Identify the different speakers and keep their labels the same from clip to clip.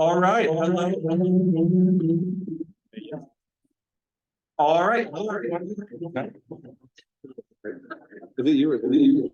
Speaker 1: All right. All right.
Speaker 2: Is it you?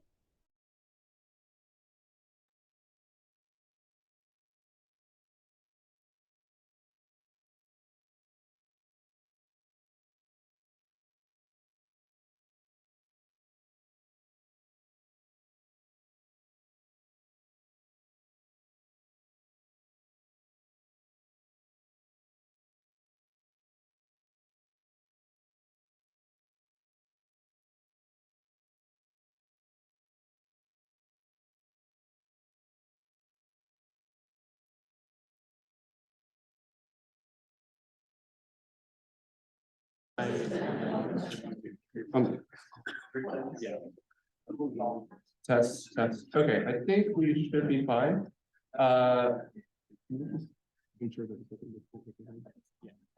Speaker 1: Test. Okay, I think we should be fine.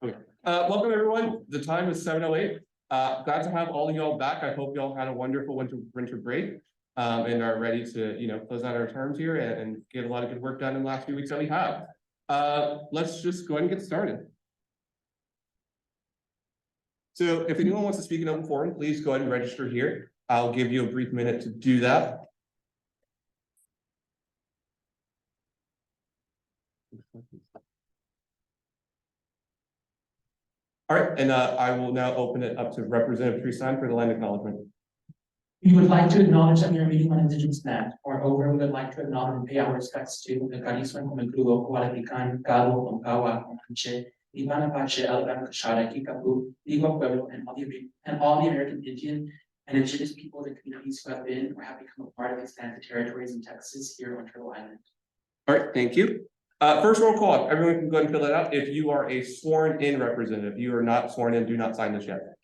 Speaker 1: Okay. Welcome everyone. The time is 7:08. Glad to have all of y'all back. I hope y'all had a wonderful winter break and are ready to close out our terms here and get a lot of good work done in the last few weeks that we have. Let's just go ahead and get started. So if anyone wants to speak in open forum, please go ahead and register here. I'll give you a brief minute to do that. All right, and I will now open it up to Representative Treeson for the land acknowledgement.
Speaker 3: We would like to acknowledge that we are meeting on Indigenous land. Moreover, we would like to acknowledge and pay our respects to the Kariswan Kumekluo, Kualapikan, Galo, Onkawa, Onkanche, Ibana Pache, Alabama, Kashara, Kikapu, Igbo Pueblo, and all the American Indian and Indigenous people and communities who have been or have become a part of expanded territories in Texas here on Turtle Island.
Speaker 1: All right, thank you. First roll call. Everyone can go ahead and fill that out. If you are a sworn in representative, if you are not sworn in, do not sign this yet.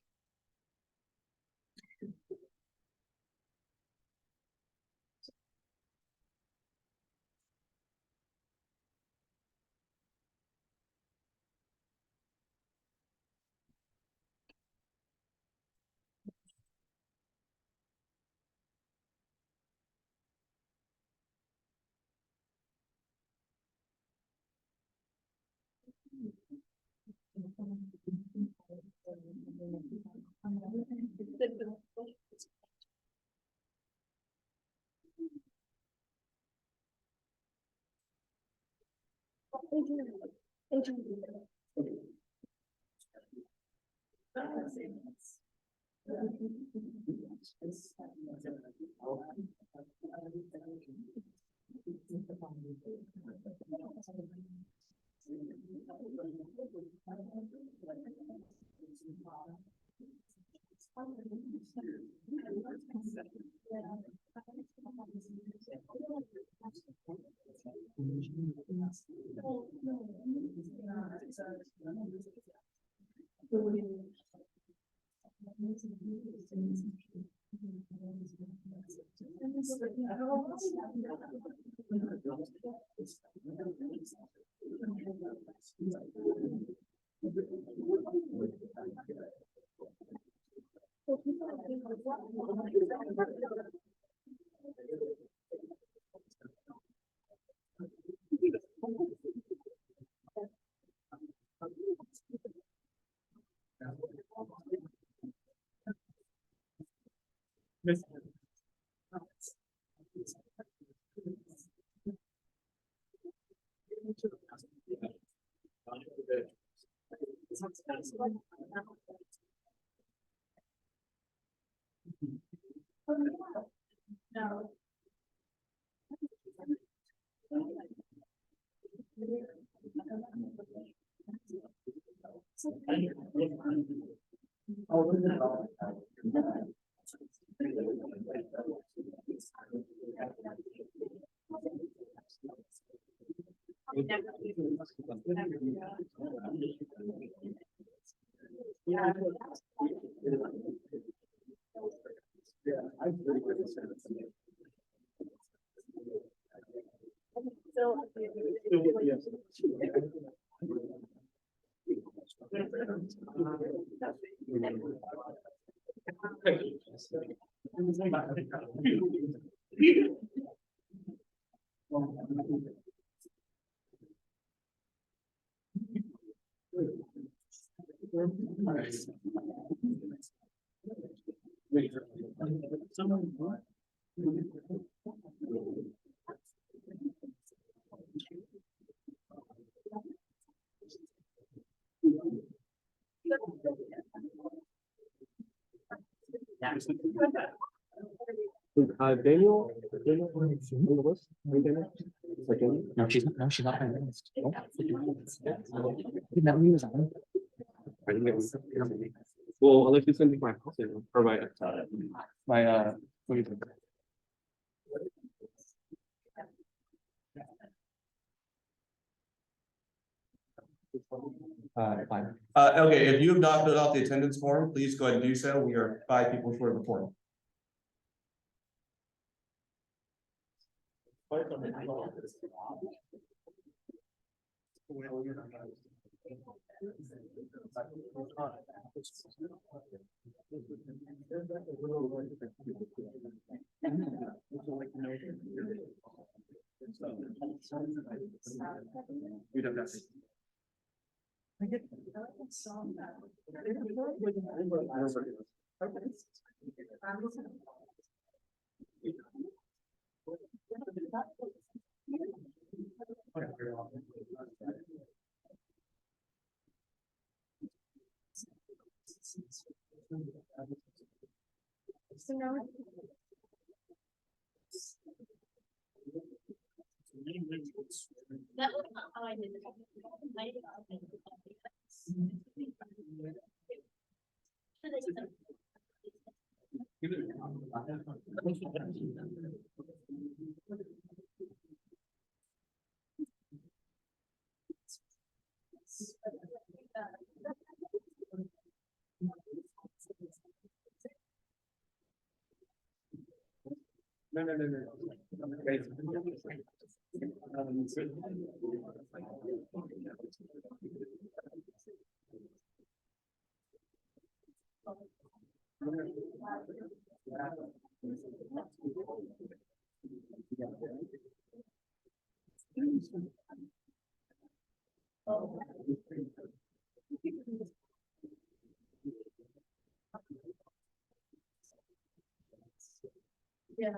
Speaker 2: Daniel, on the list? Daniel? Second.
Speaker 3: No, she's not on the list. That one was on.
Speaker 2: Well, unless you send me my house or my what do you think?
Speaker 1: Fine. Okay, if you have not filled out the attendance form, please go ahead and do so. We are 5 people short of the form.
Speaker 4: That was not how I did it. Yeah.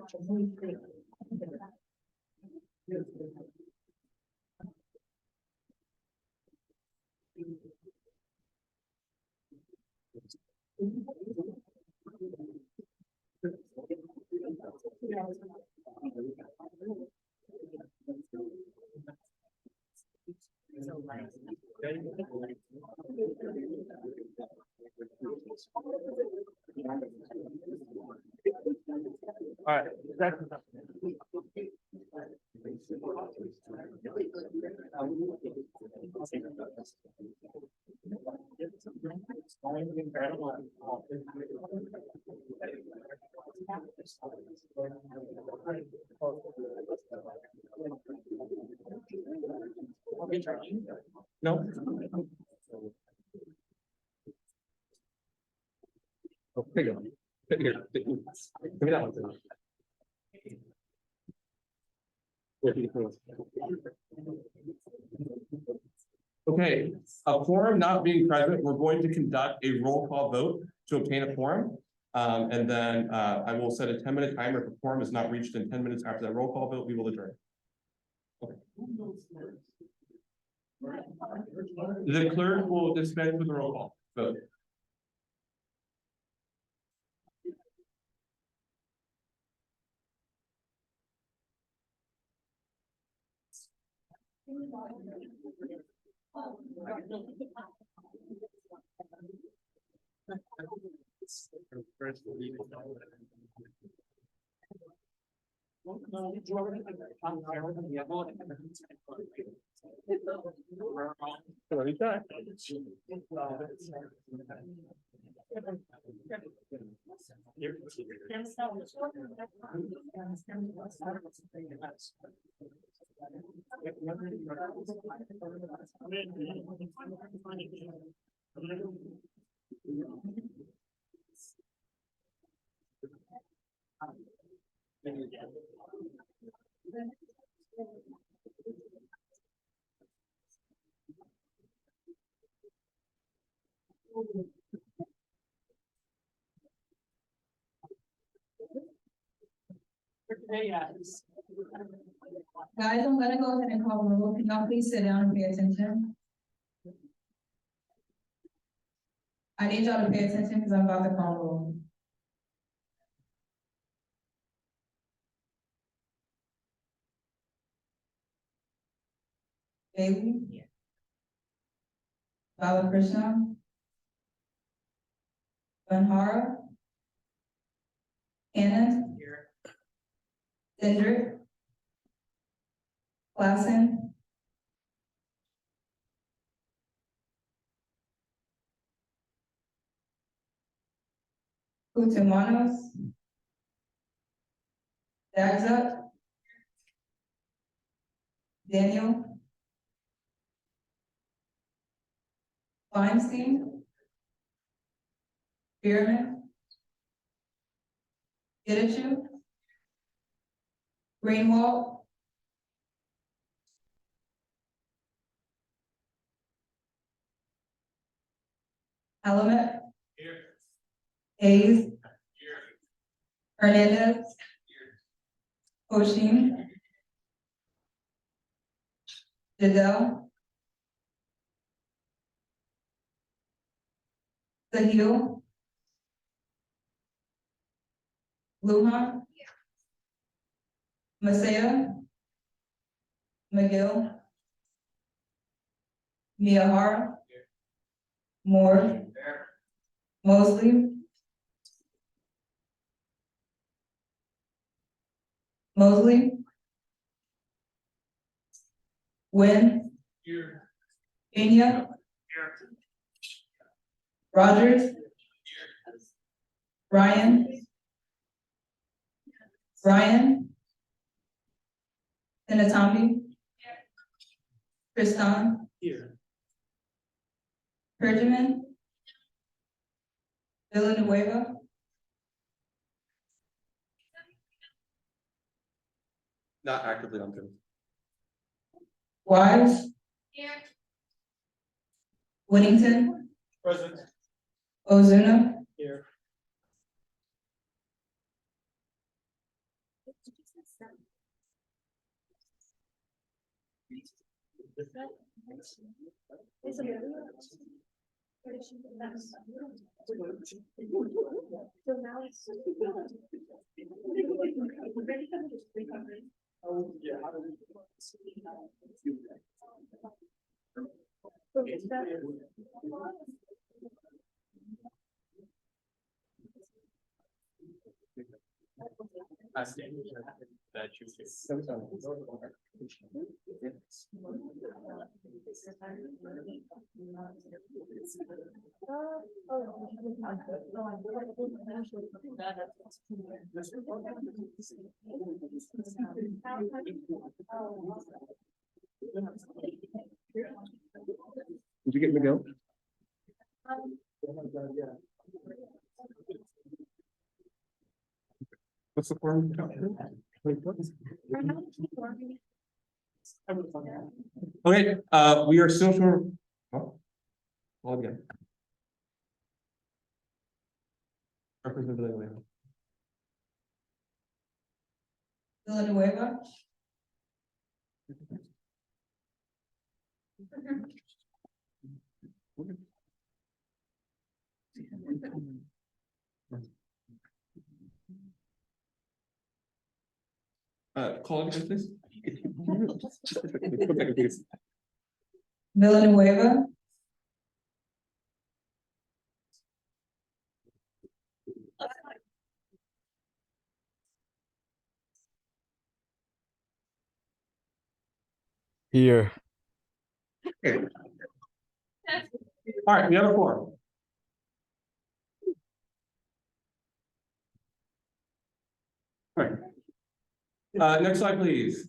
Speaker 2: All right, that's.
Speaker 1: No.
Speaker 2: Oh, here you go. Here, give me that one.
Speaker 1: Okay, a quorum not being present, we're going to conduct a roll call vote to obtain a quorum. And then I will set a 10-minute timer. If a quorum is not reached in 10 minutes after that roll call vote, we will adjourn. Okay. The clerk will dispense with the roll call vote.
Speaker 5: Guys, I'm gonna go ahead and call the roll. Can y'all please sit down and pay attention? I need y'all to pay attention because I'm about to call the roll. Bailey? Yeah. Balakrishnan? Benhara? Cannon? Here. Cedric? Klassen? Utamanos? Dagza? Daniel? Feinstein? Spearman? Getachew? Greenwald? Alamet? Here. Hayes? Here. Hernandez? Here. Oshin? Jadel? Sahil? Lujan? Masaya? McGill? Miyahara? Moore? Mosley? Mosley? Wynn? Here. Pena? Here. Rogers? Here. Ryan? Ryan? Sinetambi? Tristan?
Speaker 2: Here.
Speaker 5: Persiman? Villanueva?
Speaker 1: Not actively on Zoom.
Speaker 5: Wise?
Speaker 4: Here.
Speaker 5: Whittington?
Speaker 2: Present.
Speaker 5: Ozuna?
Speaker 2: Here.
Speaker 4: So now it's.
Speaker 2: Oh, yeah. That you
Speaker 1: Did you get McGill? What's the form? Okay, we are still short. Oh. All again. Representative Villanueva.
Speaker 5: Villanueva?
Speaker 1: Call it please.
Speaker 5: Villanueva?
Speaker 2: Here.
Speaker 1: All right, we have a forum. All right. Next slide, please.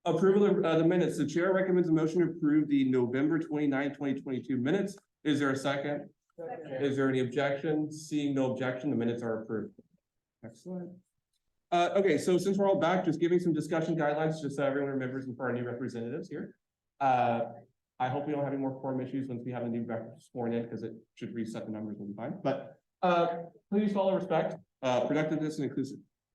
Speaker 1: Approval of the minutes. The chair recommends a motion to approve the November 29, 2022 minutes. Is there a second? Is there any objection? Seeing no objection, the minutes are approved. Excellent. Okay, so since we're all back, just giving some discussion guidelines, just so everyone remembers and for our new representatives here. I hope we don't have any more quorum issues once we have a new rep sworn in, because it should reset the numbers and be fine. But please follow respect, productiveness, and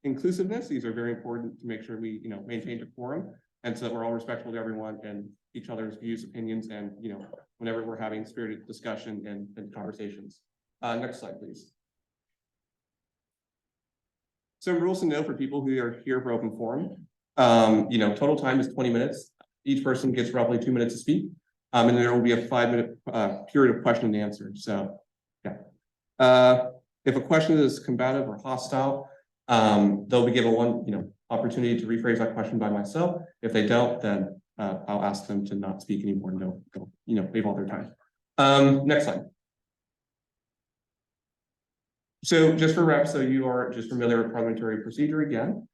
Speaker 1: inclusiveness. These are very important to make sure we, maintain decorum, and so that we're all respectful to everyone and each other's views, opinions, and, whenever we're having spirited discussion and conversations. Next slide, please. Some rules to know for people who are here for open forum. Total time is 20 minutes. Each person gets roughly 2 minutes to speak. And there will be a 5-minute period of question and answer. So, yeah. If a question is combative or hostile, they'll be given one, opportunity to rephrase that question by myself. If they don't, then I'll ask them to not speak anymore and don't, leave all their time. Next slide. So just for reps, so you are just familiar with parliamentary procedure again,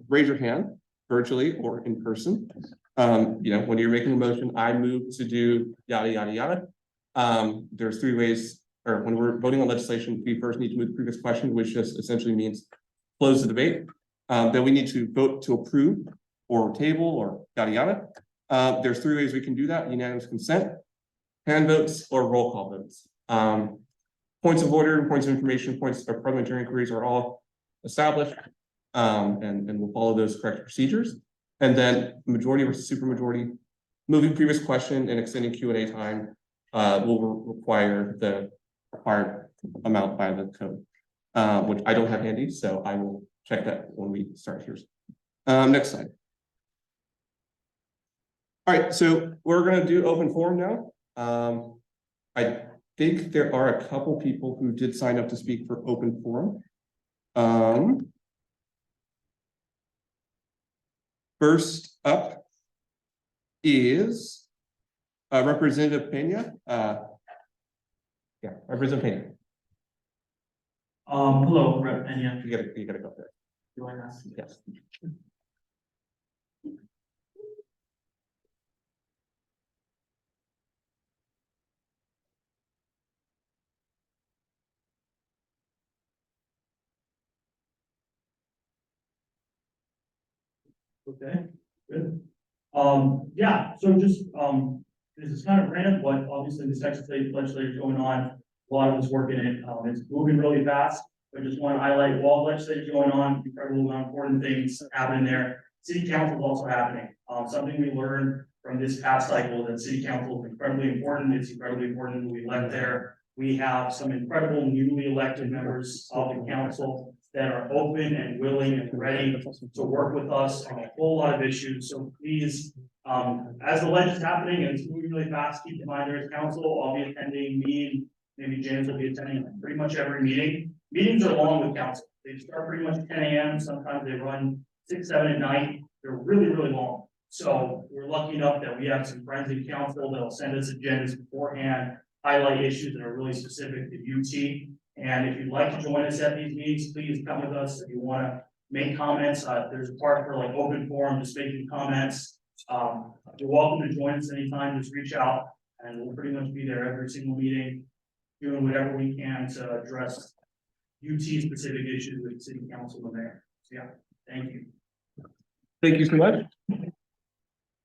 Speaker 1: raise your hand virtually or in person. When you're making a motion, I move to do yada, yada, yada. There's 3 ways, or when we're voting on legislation, we first need to move the previous question, which just essentially means close the debate. Then we need to vote to approve or table or yada, yada. There's 3 ways we can do that: unanimous consent, hand votes, or roll call votes. Points of order, points of information, points of parliamentary inquiries are all established, and we'll follow those correct procedures. And then majority versus supermajority, moving previous question and extending Q&A time will require the required amount by the code, which I don't have handy, so I will check that when we start here. Next slide. All right, so we're going to do open forum now. I think there are a couple people who did sign up to speak for open forum. First up is Representative Pena. Representative Pena.
Speaker 6: Hello, Rep. Pena.
Speaker 1: You gotta go there.
Speaker 6: Do I ask?
Speaker 1: Yes.
Speaker 6: Okay, good. Yeah, so just, this is kind of random, but obviously the Texas State legislature is going on, a lot of us work in it, it's moving really fast. I just want to highlight while legislature is going on, incredible amount of important things happening there. City council is also happening. Something we learned from this past cycle, that city council is incredibly important. It's incredibly important that we elect there. We have some incredible newly elected members of the council that are open and willing and ready to work with us on a whole lot of issues. So please, as the ledge is happening and it's moving really fast, keep in mind there is council. I'll be attending, me and maybe James will be attending pretty much every meeting. Meetings are long with council. They start pretty much 10 a.m. Sometimes they run 6, 7 at night. They're really, really long. So we're lucky enough that we have some friends in council that'll send us agendas beforehand, highlight issues that are really specific to UT. And if you'd like to join us at these meetings, please come with us. If you want to make comments, there's a part for like open forum, just making comments. You're welcome to join us anytime. Just reach out, and we'll pretty much be there every single meeting, doing whatever we can to address UT specific issues with city council and mayor. So yeah, thank you.
Speaker 1: Thank you so much.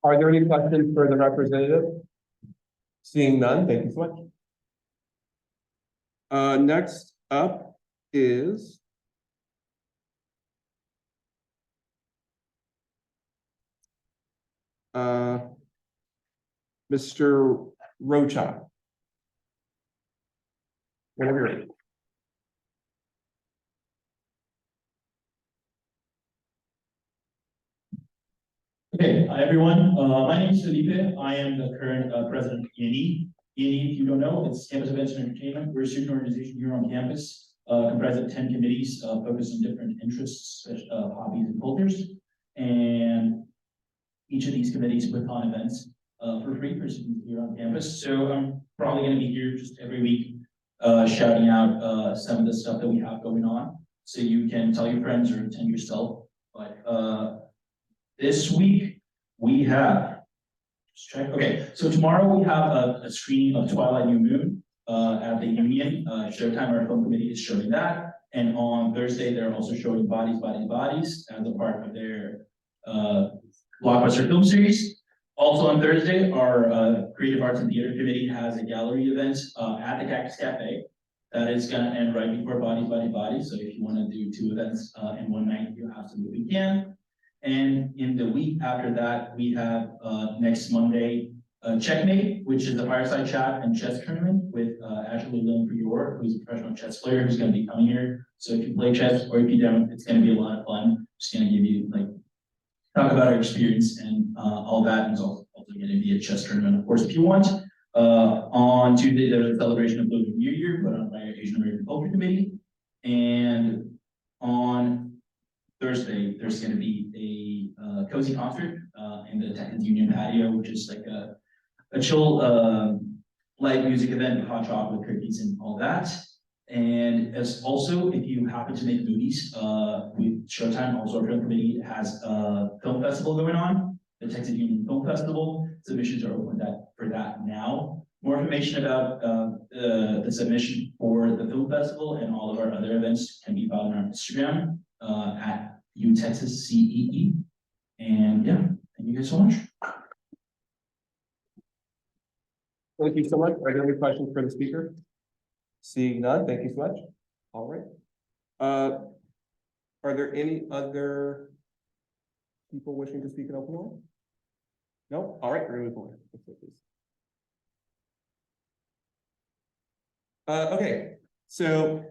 Speaker 1: Are there any questions for the representative? Seeing none, thank you so much. Next up is Mr. Rocha. Whenever you're ready.
Speaker 7: Okay, hi everyone. My name is Felipe. I am the current president of ENE. ENE, if you don't know, it's Campus Events and Entertainment. We're a student organization here on campus, comprised of 10 committees, focused on different interests, hobbies, and cultures. And each of these committees put on events for free for students here on campus. So I'm probably going to be here just every week, shouting out some of the stuff that we have going on, so you can tell your friends or attend yourself. But this week we have, just check. Okay, so tomorrow we have a screening of Twilight New Moon at the Union. Showtime, our film committee, is showing that. And on Thursday, they're also showing Bodies, Bodies, Bodies as a part of their blockbuster film series. Also on Thursday, our Creative Arts and Theater Committee has a gallery event at the Cactus Cafe. That is gonna end right before Bodies, Body. So if you wanna do 2 events in one night, you absolutely can. And in the week after that, we have next Monday, Checkmate, which is a fireside chat and chess tournament with Ashley Lynn Prior, who's a professional chess player who's gonna be coming here. So if you play chess or if you don't, it's gonna be a lot of fun. Just gonna give you like, talk about our experience and all that, and it's also gonna be a chess tournament, of course, if you want. On Tuesday, there's a celebration of Lunar New Year, put on by our Asian American Culture Committee. And on Thursday, there's gonna be a cozy concert in the Texas Union patio, which is like a chill light music event with hot chocolate, cookies, and all that. And as also, if you happen to make movies, Showtime, also our film committee, has a film festival going on, the Texas Union Film Festival. Submissions are open for that now. More information about the submission for the film festival and all of our other events can be found on our Instagram at UTexasCEE. And yeah, thank you guys so much.
Speaker 1: Thank you so much. Are there any questions for the speaker? Seeing none, thank you so much. All right. Are there any other people wishing to speak in open forum? No? All right, we're gonna move on. Okay, so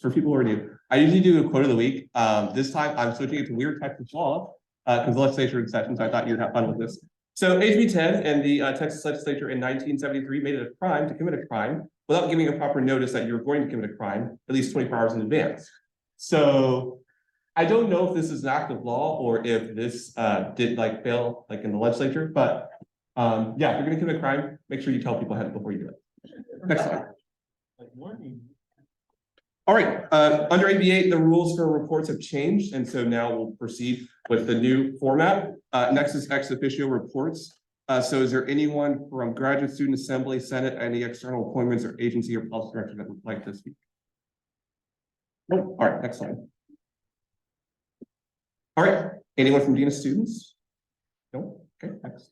Speaker 1: for people who are new, I usually do a quote of the week. This time I'm switching it to weird types of law because the legislature in session, so I thought you'd have fun with this. So HB 10 and the Texas legislature in 1973 made it a crime to commit a crime without giving a proper notice that you're going to commit a crime at least 24 hours in advance. So I don't know if this is an act of law or if this did fail in the legislature, but yeah, if you're gonna commit a crime, make sure you tell people ahead before you do it. Next slide. All right, under AB8, the rules for reports have changed, and so now we'll proceed with the new format. Next is ex officio reports. So is there anyone from Graduate Student Assembly, Senate, any external appointments or agency or policy director that would like to speak? Nope. All right, next slide. All right, anyone from Dean of Students? No? Okay, next.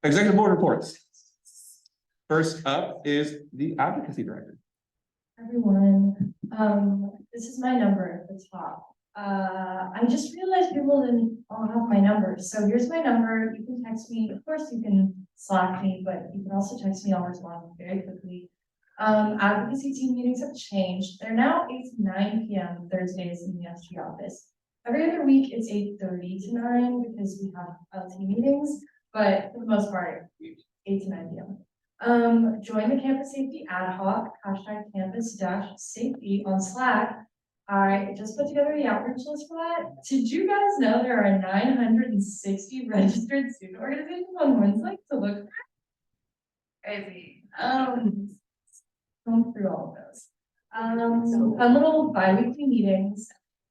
Speaker 1: Executive Board reports. First up is the Advocacy Director.
Speaker 8: Everyone, this is my number at the top. I just realized people didn't all have my number, so here's my number. You can text me. Of course, you can Slack me, but you can also text me. I'll respond very quickly. Advocacy team meetings have changed. They're now 8 to 9 p.m. Thursdays in the SG office. Every other week, it's 8:30 to 9 because we have LT meetings, but for the most part, 8 to 9 p.m. Join the campus safety ad hoc, #campus-safety on Slack. I just put together the outreach list for that. Did you guys know there are 960 registered student organizations on Wednesday to look for? Crazy. Going through all of those. Fun little bi-weekly meetings.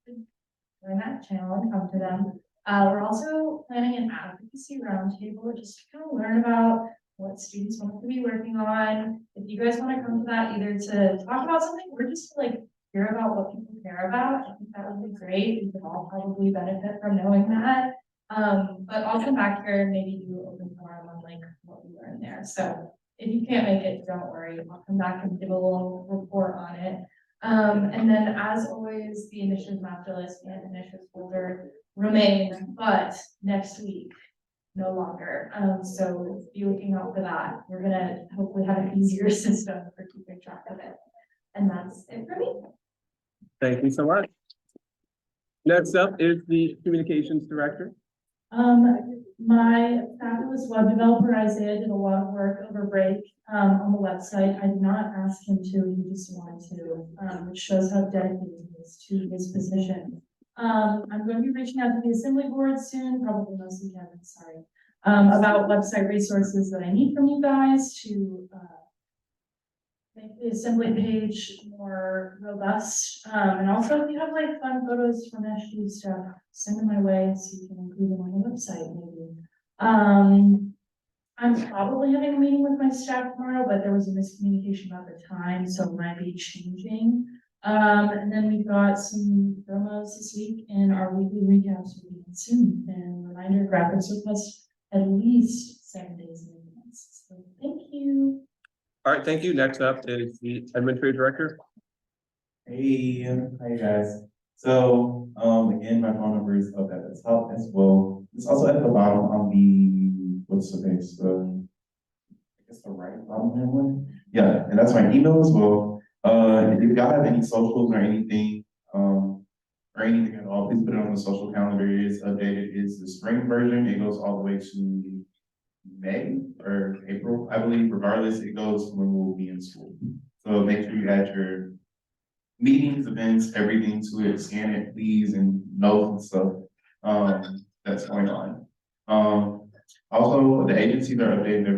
Speaker 8: Join that channel and come to them. We're also planning an advocacy roundtable just to kind of learn about what students want to be working on. If you guys want to come to that, either to talk about something or just to hear about what people care about, I think that would be great. We could all probably benefit from knowing that. But I'll come back here and maybe do open forum on what we learned there. So if you can't make it, don't worry. I'll come back and give a little report on it. And then as always, the initiatives master list and initiatives folder remain, but next week, no longer. So be looking out for that. We're gonna hopefully have an easier system for keeping track of it. And that's it for me.
Speaker 1: Thank you so much. Next up is the Communications Director.
Speaker 8: My fabulous web developer, Isaiah, did a lot of work over break on the website. I did not ask him to, he just wanted to, which shows how dedicated he is to his position. I'm going to be reaching out to the Assembly Board soon, probably mostly Kevin, sorry, about website resources that I need from you guys to make the Assembly page more robust. And also, if you have fun photos from SG stuff, send them my way so you can include them on the website maybe. I'm probably having a meeting with my staff tomorrow, but there was a miscommunication about the time, so it might be changing. And then we've got some promos this week and our weekly recaps will be soon. And reminder, graphics request at least 7 days in advance. So thank you.
Speaker 1: All right, thank you. Next up is the administrative director.
Speaker 9: Hey, how you guys? So, again, my phone number is up at the top as well. It's also at the bottom on the, what's the base, I guess the right bottom there one. Yeah, and that's my email as well. If you guys have any socials or anything, at all, please put it on the social calendar. It is updated. It's the spring version. It goes all the way to May or April, I believe. Regardless, it goes when we'll be in school. So make sure you add your meetings, events, everything to it, scan it, please, and notes and stuff that's going on. Also, the agencies are updating their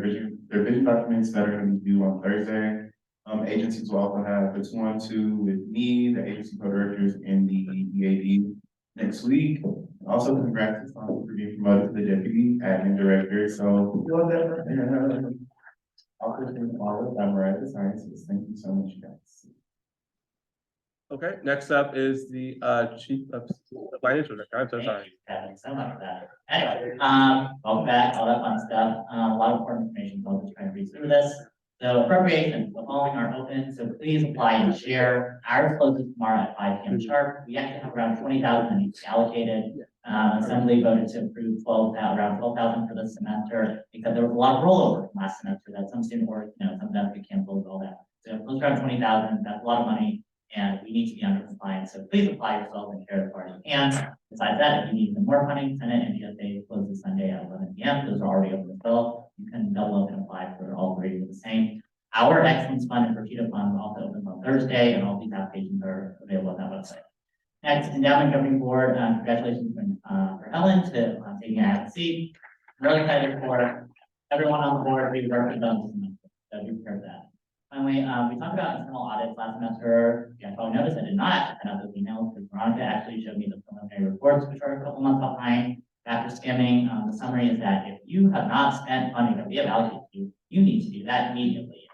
Speaker 9: vision documents that are going to be due on Thursday. Agencies will also have the 2-on-2 with me, the agency co-directors, and the EAD next week. Also, congrats to Tom for being promoted to the deputy admin director. So, you know that. Also, thank all of them, right? The sciences. Thank you so much, guys.
Speaker 1: Okay, next up is the chief of financial director. I'm so sorry.
Speaker 10: Thank you so much for that. Anyway, welcome back, all that fun stuff. A lot of important information, so I'll just try to read through this. So appropriations, the following are open, so please apply and share. Ours closes tomorrow at 5 p.m. sharp. We actually have around 20,000 each allocated. Assembly voted to approve around 12,000 for this semester, because there was a lot of rollover from last semester that some student work, some of them get canceled, all that. So close around 20,000, that's a lot of money, and we need to be under compliance. So please apply yourself and share as far as you can. Besides that, if you need even more funding, Senate and GSA closes Sunday at 11 p.m. Those are already open as well. You can double up and apply for all three of the same. Our Excellence Fund and Fertitta Fund also opens on Thursday, and all these applications are available on that website. Next, Endowment Governing Board, congratulations for Ellen to taking a seat. I'm really excited for everyone on the board. We worked with them this semester, so be prepared for that. Finally, we talked about internal audits last semester. You guys probably noticed I did not actually send out those emails because Veronica actually showed me the preliminary reports, which are a couple months behind. After skimming, the summary is that if you have not spent funding that we have allocated to you, you need to do that immediately.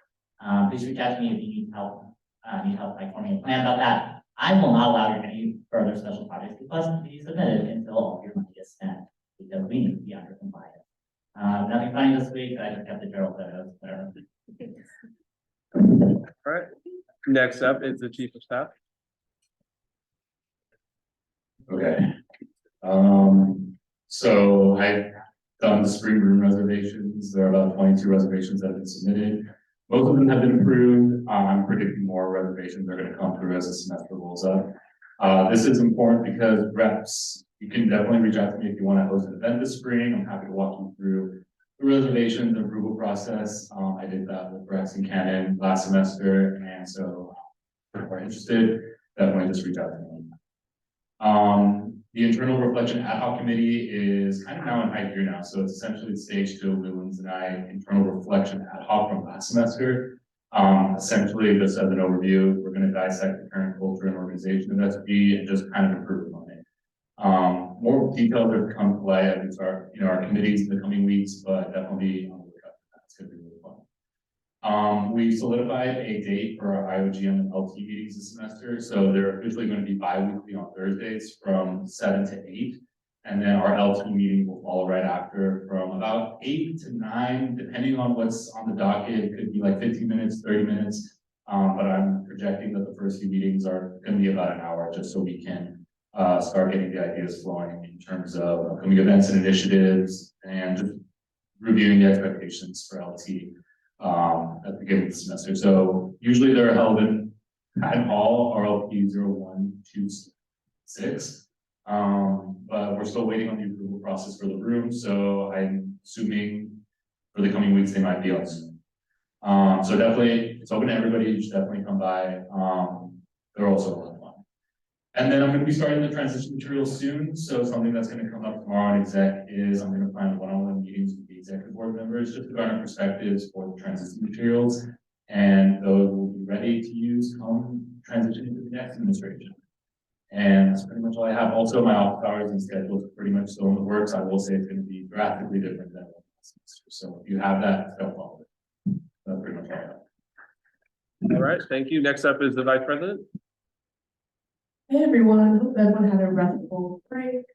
Speaker 10: Please reach out to me if you need help like forming a plan about that. I will not allow you any further special projects to be submitted until all of your money is spent, because we need to be under compliance. Nothing funny this week. I just kept the Gerald photos.
Speaker 1: All right. Next up is the chief of staff.
Speaker 11: Okay. So I've done the spring room reservations. There are about 22 reservations that have been submitted. Most of them have been approved. I'm predicting more reservations are going to come through as the semester rolls up. This is important because reps, you can definitely reach out to me if you want to host an event this spring. I'm happy to walk you through the reservations and approval process. I did that with Rex and Cannon last semester, and so if you're interested, definitely just reach out to me. The internal reflection ad hoc committee is kind of now in high gear now. So it's essentially the stage 2 of Lewins and I internal reflection ad hoc from last semester. Essentially, just as an overview, we're going to dissect the current culture and organization of SB and just kind of improve on it. More details are to come to light as our committees in the coming weeks, but definitely on the lookout for that. It's going to be really fun. We solidified a date for our IOGM and LT meetings this semester. So they're officially going to be bi-weekly on Thursdays from 7 to 8. And then our LT meeting will follow right after from about 8 to 9, depending on what's on the docket. It could be like 15 minutes, 30 minutes. But I'm projecting that the first few meetings are going to be about an hour, just so we can start getting the ideas flowing in terms of upcoming events and initiatives and just reviewing the expectations for LT. At the beginning of the semester. So usually they're held in Patton Hall, RLP 0126. But we're still waiting on the approval process for the room. So I'm assuming for the coming weeks, they might be on Zoom. So definitely it's open to everybody. You should definitely come by. They're also a lot of fun. And then I'm going to be starting the transition materials soon. So something that's going to come up tomorrow on exec is I'm going to plan one-on-one meetings with the executive board members just to garner perspectives for the transition materials. And those will be ready to use come transition into the next administration. And that's pretty much all I have. Also, my office hours and schedules are pretty much still in the works. I will say it's going to be drastically different than last semester. So if you have that, don't follow it. That's pretty much all I have.
Speaker 1: All right, thank you. Next up is the vice president.
Speaker 12: Hey everyone, hope everyone had a restful break.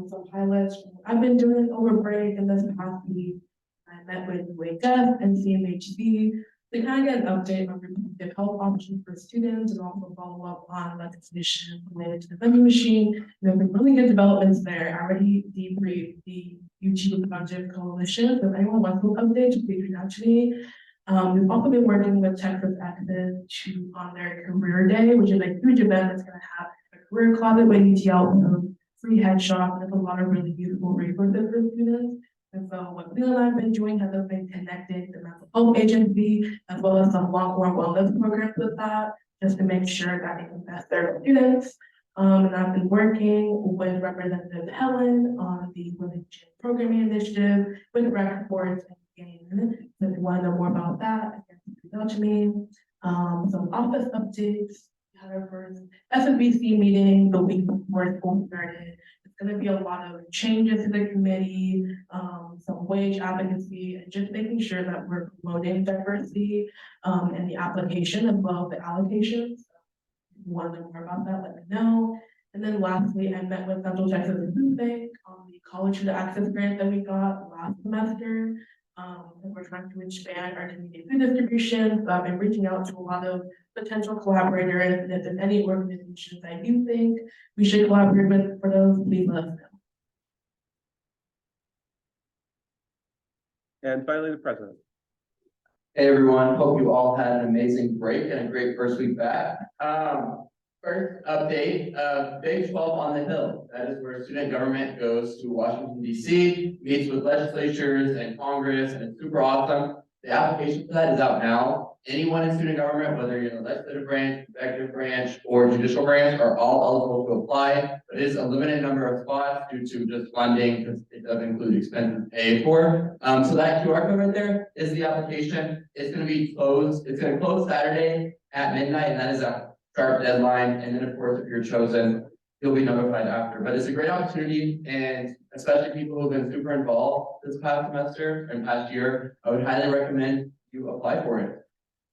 Speaker 12: Some highlights I've been doing over break and this past week. I met with Wake Up and CMHB. to kind of get an update on reproductive health options for students and also follow up on legislation related to the vending machine. There have been really good developments there. I already debriefed the UTSG Budget Coalition. So if anyone wants those updates, please reach out to me. We've also been working with Texas Access on their career day, which is a huge event that's going to have a career closet with UTL, free headshots, and there's a lot of really beautiful resources for students. And so what Bill and I have been doing has been connecting the mental health agency as well as some long-term wellness programs with that, just to make sure that they can best serve students. And I've been working with Representative Helen on the Women's Gym Programming Initiative with rec sports and games. So if you want to know more about that, reach out to me. Some office updates. We had our first SFBC meeting the week before school started. Going to be a lot of changes to the committee, some wage advocacy, and just making sure that we're promoting diversity in the application as well as the allocations. If you want to know more about that, let me know. And then lastly, I met with Central Texas Food Bank on the College to the Access grant that we got last semester. And we're trying to expand our community food distribution. So I've been reaching out to a lot of potential collaborators, and if there's any organizations I do think we should collaborate with for those, please let us know.
Speaker 2: And finally, the president.
Speaker 13: Hey everyone, hope you all had an amazing break and a great first week back. First update, Big 12 on the Hill. That is where student government goes to Washington DC, meets with legislatures and Congress, and it's super awesome. The application for that is out now. Anyone in student government, whether you're in the legislative branch, executive branch, or judicial branch, are all eligible to apply. But it is a limited number of spots due to just funding, because it does include expenses paid for. So that QR code right there is the application. It's going to be closed. It's going to close Saturday at midnight, and that is a sharp deadline. And then, of course, if you're chosen, you'll be notified after. But it's a great opportunity, and especially people who've been super involved this past semester and past year, I would highly recommend you apply for it.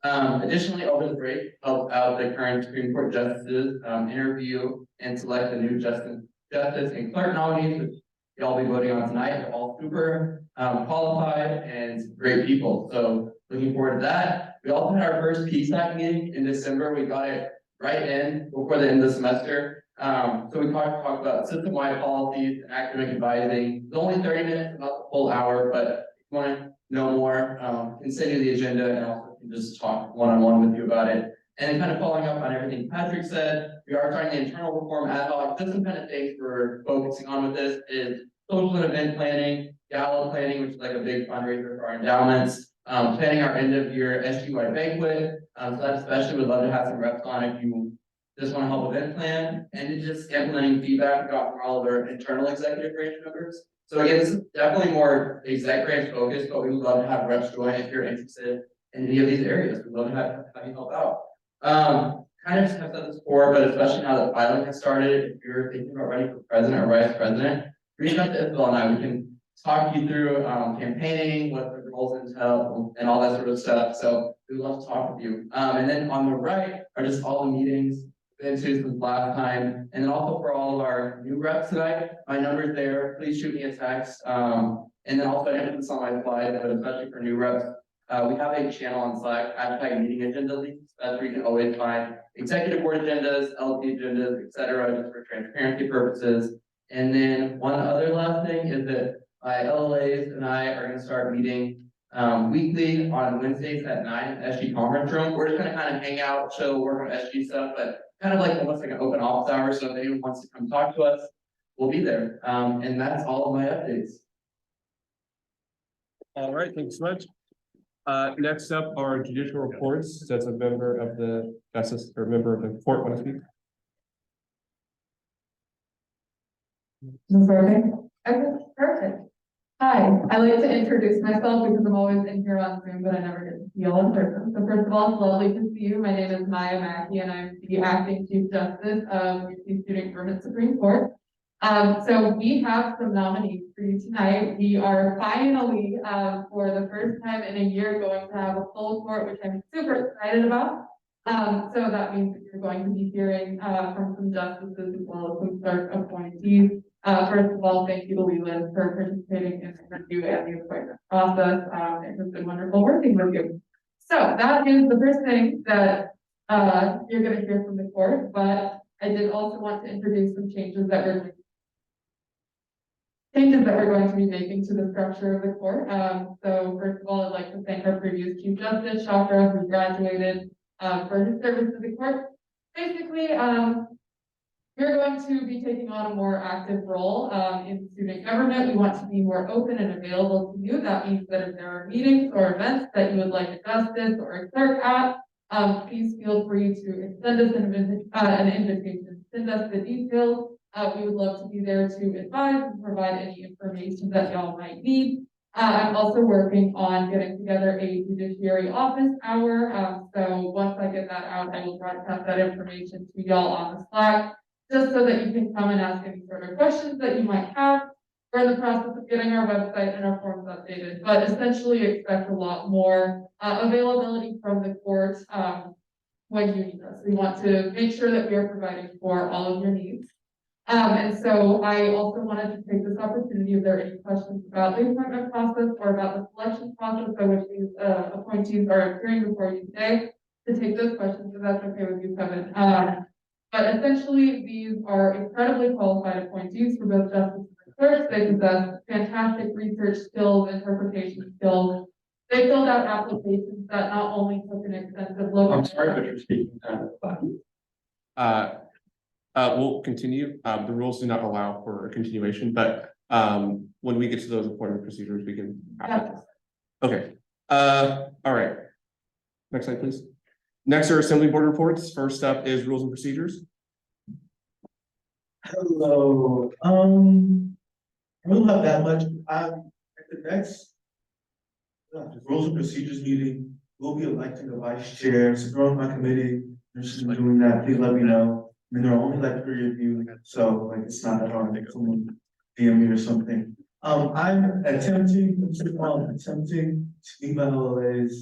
Speaker 13: Additionally, over the break, help out the current Supreme Court justices, interview and select the new justice and clerk nominees, which y'all be voting on tonight. They're all super qualified and great people. So looking forward to that. We also had our first PSAC meeting in December. We got it right in before the end of the semester. So we talked about system-wide policies and academic advising. It's only 30 minutes, not the full hour, but if you want to know more, consider the agenda and also can just talk one-on-one with you about it. And then kind of following up on everything Patrick said, we are starting the internal reform ad hoc. Just some kind of things we're focusing on with this is social and event planning, gala planning, which is like a big fundraiser for our endowments, planning our end of year SG-wide banquet. So that especially would love to have some reps on if you just want to help event plan, and then just implementing feedback we got from all of our internal executive branch members. So again, this is definitely more exec branch focused, but we would love to have reps join if you're interested in any of these areas. We'd love to have you help out. Kind of just have said this before, but especially now that filing has started, if you're thinking about running for president or vice president, reach out to Isabel and I. We can talk you through campaigning, what the roles entail, and all that sort of stuff. So we'd love to talk with you. And then on the right are just all the meetings been to since last time, and then also for all of our new reps tonight, my number's there. Please shoot me a text. And then also I didn't put this on my slide, but especially for new reps, we have a channel on Slack, #meeting agenda links. That's where you can always find executive board agendas, LP agendas, etc., just for transparency purposes. And then one other last thing is that my LLAs and I are going to start meeting weekly on Wednesdays at 9 in the SG conference room. We're just going to kind of hang out, chill, work on SG stuff, but kind of like almost like an open office hour. So if anyone wants to come talk to us, we'll be there. And that's all of my updates.
Speaker 1: All right, thanks so much. Next up are judicial reports. That's a member of the justice or member of the court want to speak.
Speaker 14: Perfect. Okay, perfect. Hi, I like to introduce myself because I'm always in here on Zoom, but I never get to see y'all in person. So first of all, it's lovely to see you. My name is Maya Mackey, and I'm the acting Chief Justice of UT Student Government Supreme Court. So we have some nominees for you tonight. We are finally, for the first time in a year, going to have a full court, which I'm super excited about. So that means that you're going to be hearing from some justices as well as some clerk appointees. First of all, thank you to Leland for participating in the review and the appointment process. It has been wonderful working with you. So that is the first thing that you're gonna hear from the court, but I did also want to introduce some changes that we're going to be making to the structure of the court. So first of all, I'd like to thank our previous Chief Justice, Chakra, who graduated for his service to the court. Basically, we're going to be taking on a more active role in student government. We want to be more open and available to you. That means that if there are meetings or events that you would like a justice or a clerk at, please feel free to extend us an invitation. Send us the details. We would love to be there to advise and provide any information that y'all might need. I'm also working on getting together a judiciary office hour. So once I get that out, I will broadcast that information to y'all on the Slack, just so that you can come and ask any sort of questions that you might have. We're in the process of getting our website and our forms updated, but essentially expect a lot more availability from the court when you need us. We want to make sure that we are providing for all of your needs. And so I also wanted to take this opportunity, if there are any questions about the appointment process or about the selection process by which these appointees are appearing before you today, to take those questions, if that's okay with you, Kevin. But essentially, these are incredibly qualified appointees for both justice and clerks. They possess fantastic research skills, interpretation skills. They filled out applications that not only took an extensive look.
Speaker 2: I'm sorry, but you're speaking kind of loud.
Speaker 1: We'll continue. The rules do not allow for a continuation, but when we get to those appointment procedures, we can. Okay. All right. Next slide, please. Next are assembly board reports. First up is rules and procedures.
Speaker 9: Hello, I don't have that much. At the next rules and procedures meeting, we'll be electing a vice chair. So if you're on my committee, interested in doing that, please let me know. I mean, there are only like 3 of you, so like it's not that hard to someone DM me or something. I'm attempting to email LLAs.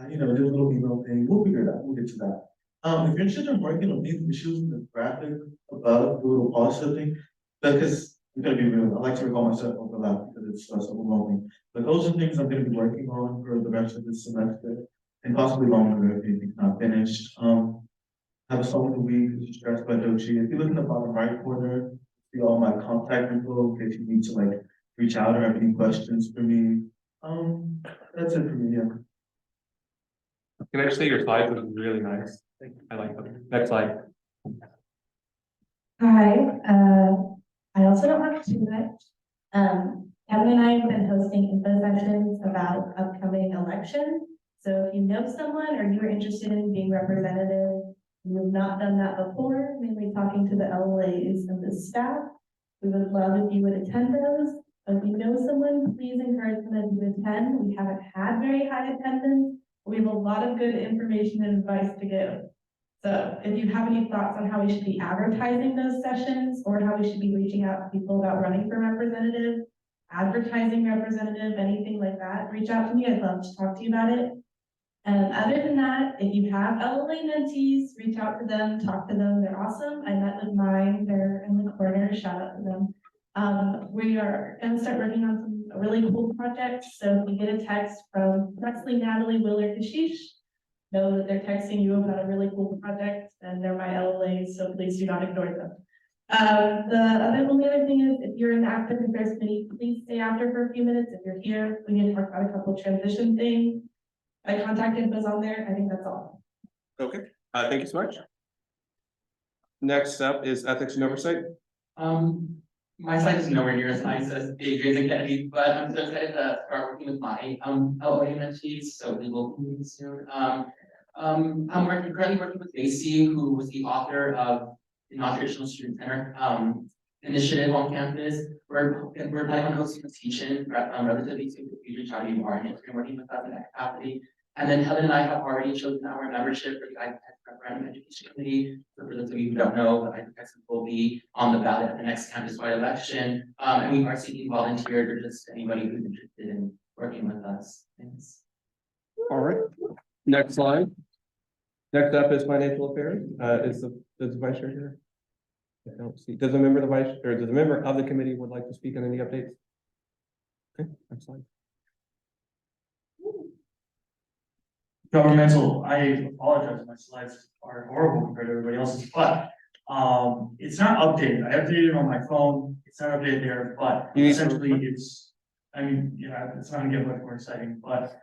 Speaker 9: Do a little email thing. We'll figure it out. We'll get to that. If you're interested in working on these issues in the graphic above, the little pause thing, because I'm gonna be real, I like to recall myself overlap because it's so overwhelming. But those are things I'm gonna be working on for the rest of this semester and possibly longer if anything's not finished. Have a song of the week, this is stressed by Dochi. If you look in the bottom right corner, see all my contact info in case you need to like reach out or have any questions for me. That's it for me, yeah.
Speaker 1: Can I just say your slides are really nice? I like them. Next slide.
Speaker 8: Hi, I also don't have too much. Kevin and I have been hosting info sessions about upcoming elections. So if you know someone or you are interested in being representative, you have not done that before, mainly talking to the LLAs and the staff, we would love if you would attend those. If you know someone, please encourage them to attend. We haven't had very high attendance. We have a lot of good information and advice to give. So if you have any thoughts on how we should be advertising those sessions or how we should be reaching out to people about running for representative, advertising representative, anything like that, reach out to me. I'd love to talk to you about it. And other than that, if you have LLA mentees, reach out to them, talk to them. They're awesome. I met with mine. They're in the corner. Shout out to them. We are going to start working on some really cool projects. So if you get a text from Leslie, Natalie, Will, or Kashish, know that they're texting you about a really cool project, and they're my LLAs, so please do not ignore them. The only other thing is, if you're in the active affairs committee, please stay after for a few minutes. If you're here, we need to talk about a couple of transition things. My contact info is on there. I think that's all.
Speaker 1: Okay, thank you so much. Next up is ethics and oversight.
Speaker 3: My site is nowhere near as nice as Adrian's Academy, but I'm so excited to start working with my LOA mentees, so we will be soon. I'm currently working with Lacey, who was the author of the Non-Traditional Student Center initiative on campus. We're planning on hosting a teach-in relatively soon. Please reach out if you are interested in working with us in that capacity. And then Helen and I have already chosen our membership for the Referendum Education Committee. So for those of you who don't know, the ITEC will be on the ballot at the next campus-wide election. And we are seeking volunteers or just anybody who's interested in working with us. Thanks.
Speaker 1: All right. Next slide. Next up is financial affairs. Is the vice chair here? I don't see. Does a member of the committee would like to speak on any updates? Okay, next slide.
Speaker 6: governmental, I apologize, my slides are horrible compared to everybody else's, but it's not updated. I updated it on my phone. It's not updated there, but
Speaker 1: You need to-
Speaker 6: essentially it's, I mean, yeah, it's not gonna get much more exciting, but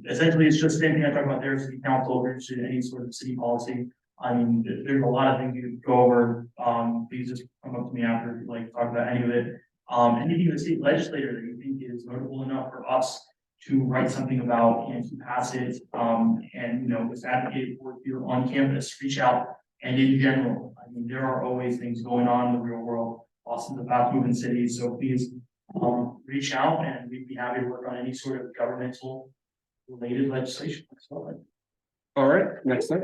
Speaker 6: essentially it's just same thing I talked about there, city council, or any sort of city policy. I mean, there's a lot of things you can go over. Please just come up to me after if you'd like to talk about any of it. Anything the state legislator that you think is notable enough for us to write something about and to pass it, and, you know, just advocate for if you're on campus, reach out. And in general, I mean, there are always things going on in the real world. Boston's a fast moving city, so please, reach out and we'd be happy to work on any sort of governmental related legislation.
Speaker 1: All right, next slide.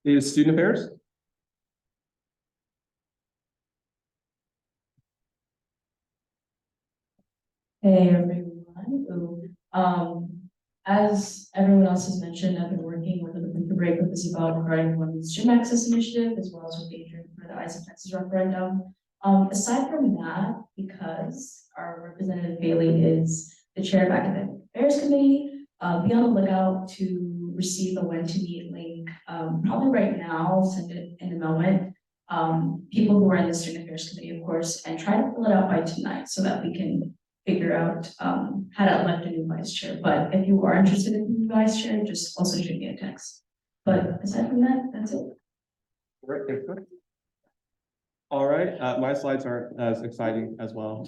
Speaker 1: Is student affairs.
Speaker 8: Hey, everyone. As everyone else has mentioned, I've been working with the winter break with Isabel regarding women's gym access initiative, as well as with Adrian for the Isaac Texas referendum. Aside from that, because our representative Bailey is the chair of academic affairs committee, be on the lookout to receive a when to meet link. Probably right now, I'll send it in a moment. People who are in the student affairs committee, of course, and try to fill it out by tonight so that we can figure out how to elect a new vice chair. But if you are interested in being vice chair, just also shoot me a text. But aside from that, that's it.
Speaker 1: All right, my slides aren't as exciting as well.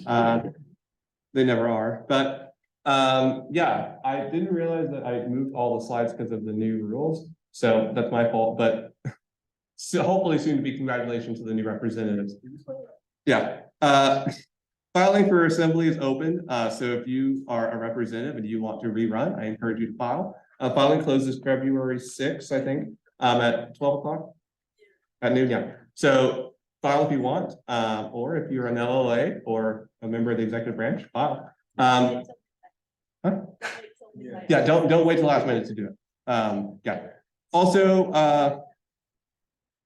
Speaker 1: They never are, but yeah, I didn't realize that I moved all the slides because of the new rules. So that's my fault, but so hopefully soon to be congratulations to the new representatives. Yeah. Filing for assembly is open, so if you are a representative and you want to rerun, I encourage you to file. Filing closes February 6th, I think, at 12 o'clock at noon, yeah. So file if you want, or if you're an LLA or a member of the executive branch, file. Huh? Yeah, don't wait till the last minute to do it. Yeah. Also,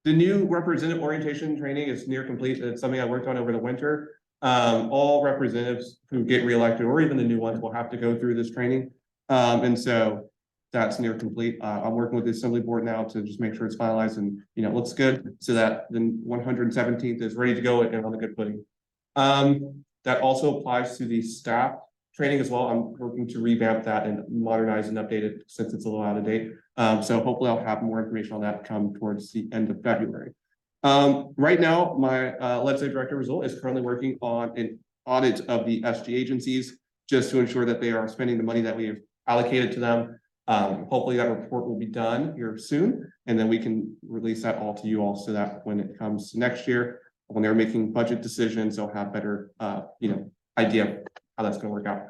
Speaker 1: the new representative orientation training is near complete. It's something I worked on over the winter. All representatives who get reelected or even the new ones will have to go through this training. And so that's near complete. I'm working with the assembly board now to just make sure it's finalized and, you know, looks good so that the 117th is ready to go and on a good footing. That also applies to the staff training as well. I'm working to revamp that and modernize and update it since it's a little out of date. So hopefully I'll have more information on that come towards the end of February. Right now, my legislative director result is currently working on an audit of the SG agencies just to ensure that they are spending the money that we have allocated to them. Hopefully that report will be done here soon, and then we can release that all to you all so that when it comes to next year, when they're making budget decisions, they'll have better, idea of how that's going to work out.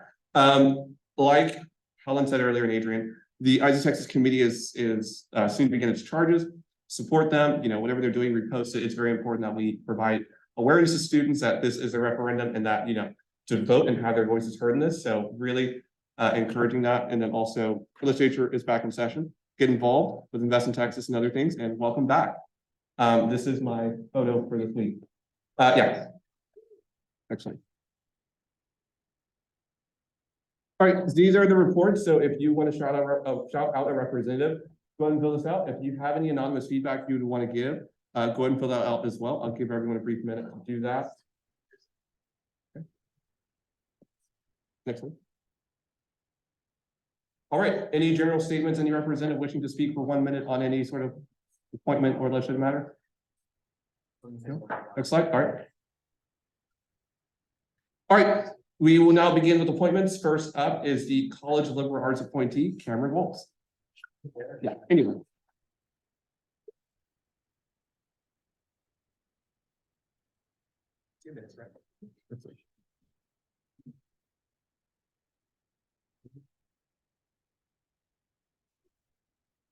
Speaker 1: Like Helen said earlier, and Adrian, the Isaac Texas committee is soon to begin its charges. Support them, whatever they're doing, repost it. It's very important that we provide awareness to students that this is a referendum and that, to vote and have their voices heard in this. So really encouraging that. And then also legislature is back in session. Get involved with Invest in Texas and other things, and welcome back. This is my photo for this week. Yeah. Excellent. All right, these are the reports. So if you want to shout out a representative, go ahead and fill this out. If you have any anonymous feedback you would want to give, go ahead and fill that out as well. I'll give everyone a brief minute to do that. Okay. Next one. All right, any general statements, any representative wishing to speak for 1 minute on any sort of appointment or legislative matter? No? Next slide, all right. All right, we will now begin with appointments. First up is the College of Liberal Arts appointee, Cameron Waltz. Yeah, anyway.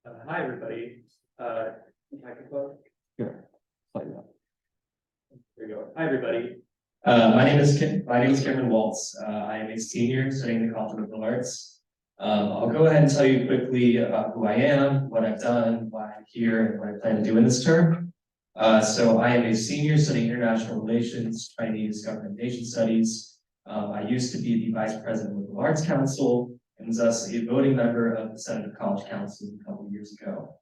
Speaker 1: Right?
Speaker 2: Hi, everybody. Microphone.
Speaker 1: Yeah. Slightly up.
Speaker 2: There you go. Hi, everybody. My name is Cameron Waltz. I am a senior studying the College of Liberal Arts. I'll go ahead and tell you quickly about who I am, what I've done, why I'm here, and what I plan to do in this term. So I am a senior studying international relations, Chinese government nation studies. I used to be the vice president of the Arts Council, and was thus a voting member of the Senate College Council a couple of years ago.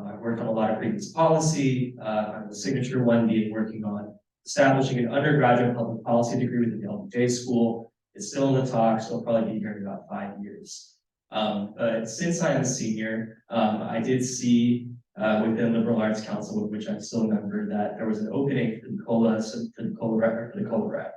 Speaker 2: I've worked on a lot of previous policy, the signature one being working on establishing an undergraduate public policy degree within the LBJ school. It's still in the talks, so it'll probably be here in about 5 years. But since I'm a senior, I did see within Liberal Arts Council, with which I'm still a member, that there was an opening for the COLA rep.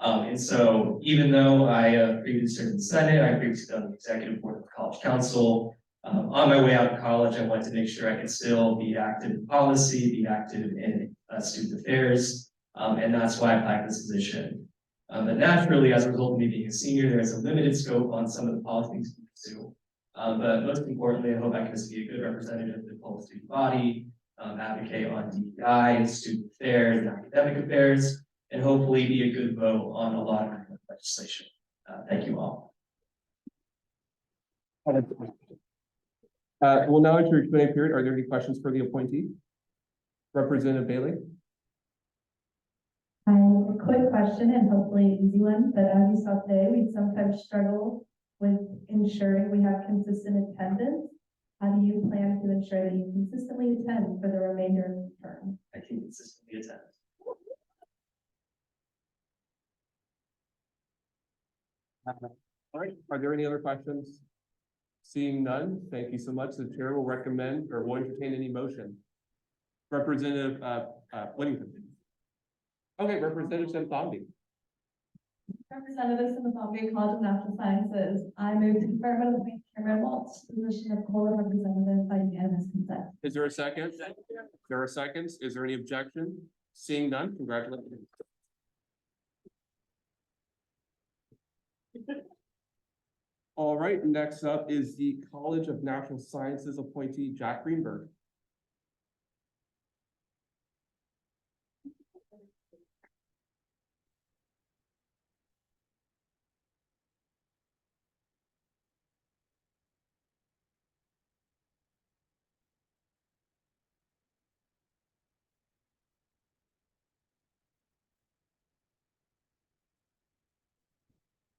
Speaker 2: And so even though I previously served in the Senate, I previously done the executive board of the College Council. On my way out of college, I wanted to make sure I could still be active in policy, be active in student affairs, and that's why I applied for this position. But naturally, as a result of me being a senior, there is a limited scope on some of the policies we pursue. But most importantly, I hope I can just be a good representative of the whole student body, advocate on DEI, student affairs, and academic affairs, and hopefully be a good vote on a lot of legislation. Thank you all.
Speaker 1: We'll now enter your Q&A period. Are there any questions for the appointee? Representative Bailey?
Speaker 8: I have a quick question and hopefully an easy one, but as you saw today, we sometimes struggle with ensuring we have consistent attendance. How do you plan to ensure that you consistently attend for the remainder of the term?
Speaker 2: I can consistently attend.
Speaker 1: All right, are there any other questions? Seeing none, thank you so much. The chair will recommend or will entertain any motion. Representative Whittington. Okay, Representative Santhangi.
Speaker 14: Representatives from the Bombay College of Natural Sciences, I move to confirm and appoint Cameron Waltz to the position of COLA representative by unanimous consent.
Speaker 1: Is there a second? There are seconds. Is there any objection? Seeing none, congratulations. All right, next up is the College of Natural Sciences appointee, Jack Greenberg.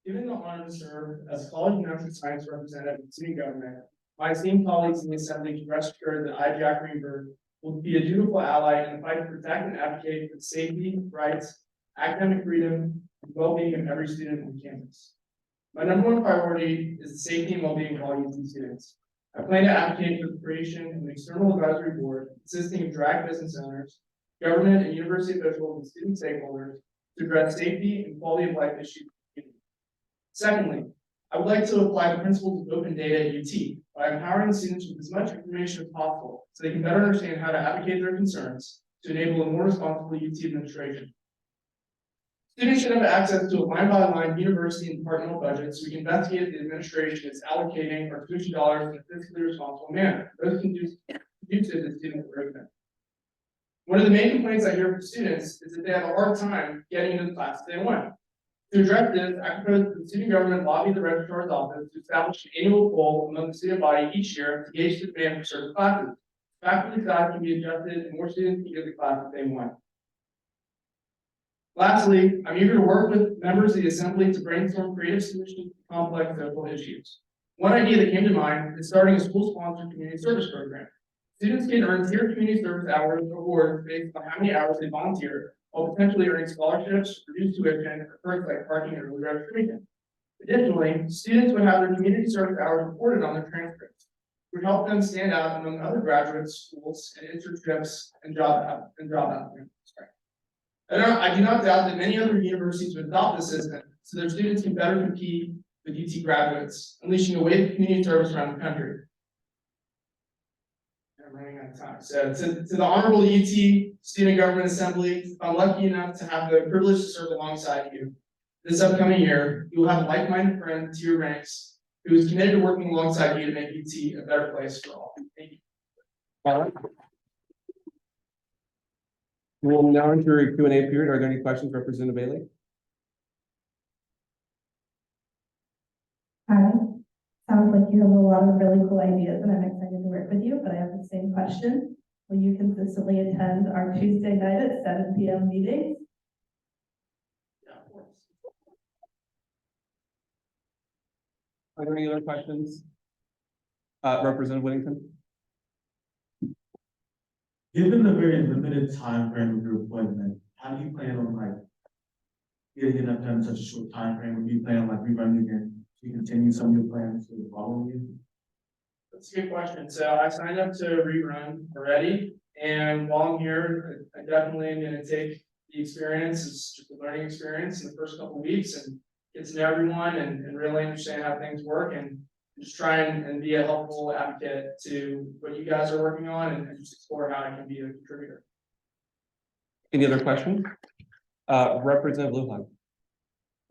Speaker 15: Given the honor to serve as College of Natural Science representative in student government, my esteemed colleagues in the Assembly can rest assured that I, Jack Greenberg, will be a dutiful ally in the fight to protect and advocate for the safety, rights, academic freedom, and well-being of every student on campus. My number one priority is the safety and well-being of all UT students. I plan to advocate for the creation of an external advisory board consisting of direct business owners, government and university officials, and student stakeholders to address safety and quality of life issues. Secondly, I would like to apply the principles of open data at UT by empowering students with as much information as possible so they can better understand how to advocate their concerns to enable a more responsible UT administration. Students should have access to a line-by-line university and departmental budget so we can investigate the administration is allocating our tuition dollars in a fiscally responsible manner. Those conducive to student improvement. One of the main complaints I hear from students is that they have a hard time getting into the classes they want. To address this, I propose that the student government lobby the registrar's office to establish an annual poll among the student body each year to gauge the demand for certain classes. Faculty size can be adjusted and more students can get the classes they want. Lastly, I'm eager to work with members of the Assembly to brainstorm creative solutions to complex social issues. One idea that came to mind is starting a school-sponsored community service program. Students can earn tiered community service hours or awards based on how many hours they volunteer, while potentially earning scholarships, reduced tuition, or perks like parking and early registration. Additionally, students would have their community service hours reported on their transcripts, which would help them stand out among other graduate schools and internships and job applicants. I do not doubt that many other universities would adopt this system so their students can better compete with UT graduates, unleashing a wave of community service around the country. I'm running out of time. So to the Honorable UT Student Government Assembly, I'm lucky enough to have the privilege to serve alongside you. This upcoming year, you will have a like-minded friend to your ranks who is committed to working alongside you to make UT a better place for all. Thank you.
Speaker 1: We'll now enter a Q&A period. Are there any questions, Representative Bailey?
Speaker 8: Hi. Sounds like you have a lot of really cool ideas and I'm excited to work with you, but I have the same question. Will you consistently attend our Tuesday night at 7 p.m. meetings?
Speaker 2: Yeah, of course.
Speaker 1: Are there any other questions? Representative Whittington?
Speaker 16: Given the very limited time frame of your appointment, how do you plan on like getting enough done in such a short time frame? Would you plan on like rerunning again? Do you continue some of your plans for the following year?
Speaker 15: That's a good question. So I signed up to rerun already, and while I'm here, I definitely am gonna take the experience. It's just a learning experience in the first couple of weeks and get to know everyone and really understand how things work and just try and be a helpful advocate to what you guys are working on and just explore how I can be a contributor.
Speaker 1: Any other questions? Representative Lujan?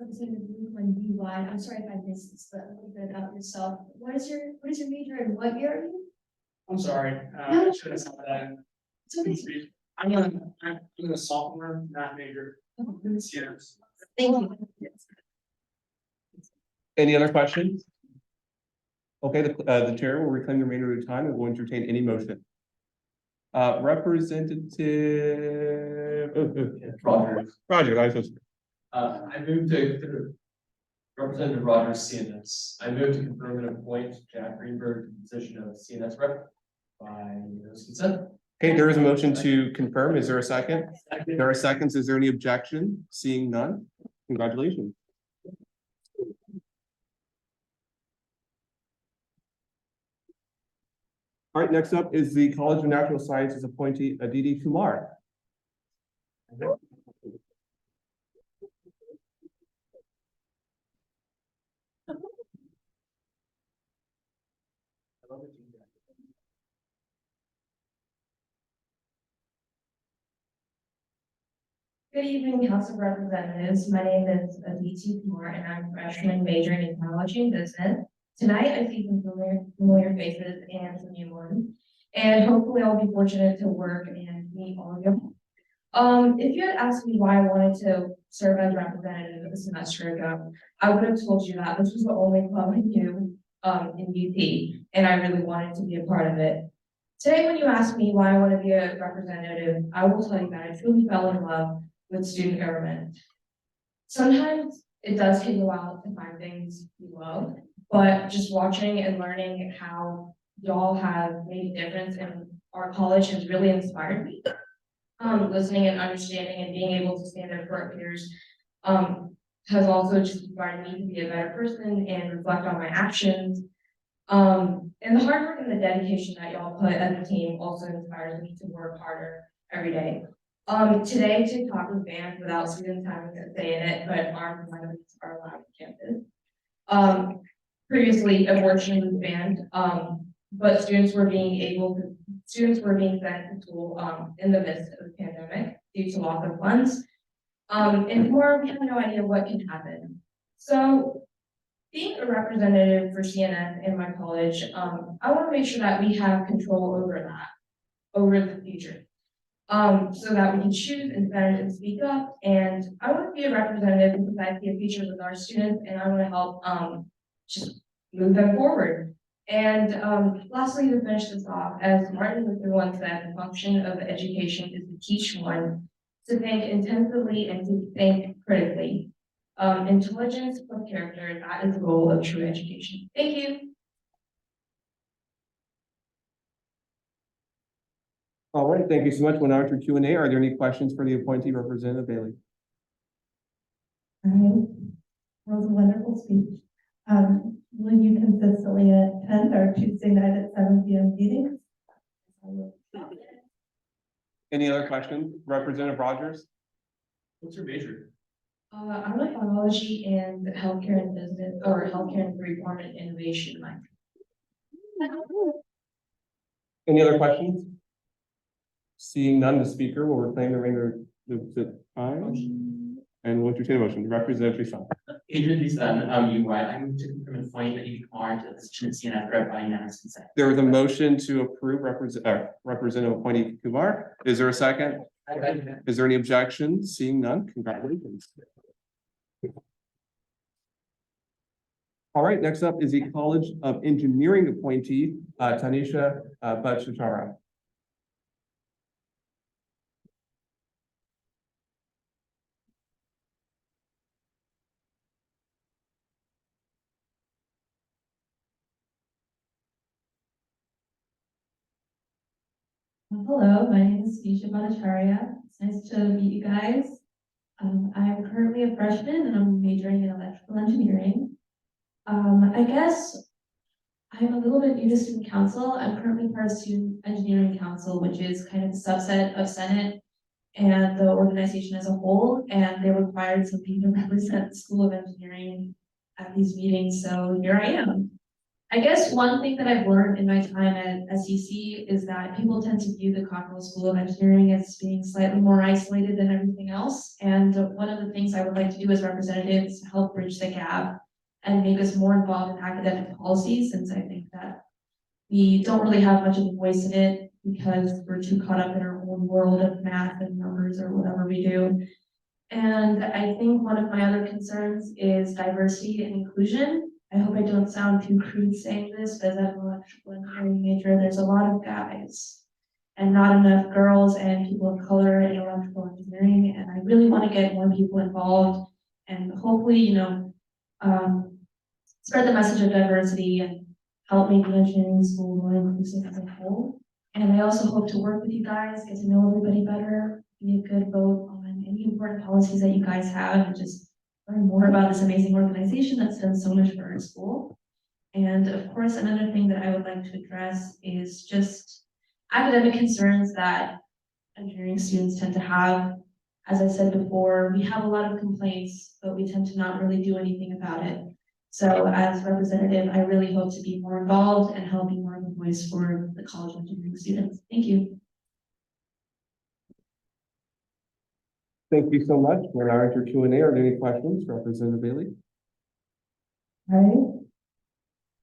Speaker 8: Representative Lujan, UI, I'm sorry if I missed this, but a little bit about yourself. What is your major and what year are you?
Speaker 15: I'm sorry, I should have said that.
Speaker 8: It's okay.
Speaker 15: I'm a sophomore math major. Yes.
Speaker 8: Thank you.
Speaker 1: Any other questions? Okay, the chair will reclaim the remainder of the time and will entertain any motion. Representative. Roger, I was.
Speaker 2: I move to Representative Rogers, CNS. I move to confirm and appoint Jack Greenberg to the position of CNS rep by unanimous consent.
Speaker 1: Okay, there is a motion to confirm. Is there a second? There are seconds. Is there any objection? Seeing none? Congratulations. All right, next up is the College of Natural Sciences appointee Aditi Kumar.
Speaker 8: Good evening, House of Representatives. My name is Aditi Kumar, and I'm a freshman majoring in technology and business. Tonight, I see some familiar faces and some new ones, and hopefully I'll be fortunate to work and meet all of you. If you had asked me why I wanted to serve as representative a semester ago, I would have told you that this was the only club I knew in UT, and I really wanted to be a part of it. Today, when you ask me why I want to be a representative, I will tell you that I truly fell in love with student government. Sometimes it does take a while to find things you love, but just watching and learning how y'all have made a difference in our college has really inspired me. Listening and understanding and being able to stand up for our peers has also just inspired me to be a better person and reflect on my actions. And the hard work and the dedication that y'all put as a team also inspires me to work harder every day. Today, TikTok was banned without students having a say in it, but armed violence are allowed on campus. Previously, abortion was banned, but students were being sent to school in the midst of the pandemic due to loss of funds. And tomorrow we have no idea what can happen. So being a representative for CNS in my college, I want to make sure that we have control over the future. So that we can choose and defend and speak up. And I want to be a representative because I see a future with our students and I want to help just move them forward. And lastly, to finish this off, as Martin Luther once said, the function of education is to teach one to think intensively and to think critically. Intelligence plus character, that is the goal of true education. Thank you.
Speaker 1: All right, thank you so much. We'll now enter Q&A. Are there any questions for the appointee, Representative Bailey?
Speaker 17: That was a wonderful speech. Will you consistently attend our Tuesday night at 7 p.m. meetings?
Speaker 1: Any other questions? Representative Rogers?
Speaker 2: What's your major?
Speaker 8: I'm like biology and healthcare and business, or healthcare and reform and innovation.
Speaker 1: Any other questions? Seeing none, the speaker will reclaim the remainder of the time. And we'll entertain a motion. Representative Tristan.
Speaker 3: Adrian Tristan, UI, I move to confirm and appoint Aditi Kumar to the position of CNS rep by unanimous consent.
Speaker 1: There is a motion to approve Representative appointee Kumar. Is there a second? Is there any objection? Seeing none, congratulations. All right, next up is the College of Engineering appointee, Tanisha Bachachara.
Speaker 14: Hello, my name is Nisha Bhattacharya. It's nice to meet you guys. I'm currently a freshman and I'm majoring in electrical engineering. I guess I'm a little bit new to student council. I'm currently part of student engineering council, which is kind of a subset of Senate and the organization as a whole, and they required some people to represent the School of Engineering at these meetings, so here I am. I guess one thing that I've learned in my time at SEC is that people tend to view the Cockrell School of Engineering as being slightly more isolated than everything else. And one of the things I would like to do as representative is to help bridge the gap and make us more involved in academic policy, since I think that we don't really have much of a voice in it because we're too caught up in our own world of math and numbers or whatever we do. And I think one of my other concerns is diversity and inclusion. I hope I don't sound too crude saying this, but as an electrical engineering major, there's a lot of guys and not enough girls and people of color in electrical engineering. And I really want to get more people involved and hopefully, spread the message of diversity and help make the engineering school more inclusive as a whole. And I also hope to work with you guys, get to know everybody better, be a good vote on any important policies that you guys have, and just learn more about this amazing organization that's done so much for our school. And of course, another thing that I would like to address is just academic concerns that engineering students tend to have. As I said before, we have a lot of complaints, but we tend to not really do anything about it. So as representative, I really hope to be more involved and help be more of a voice for the college engineering students. Thank you.
Speaker 1: Thank you so much. We're now into Q&A. Are there any questions, Representative Bailey?
Speaker 17: Right?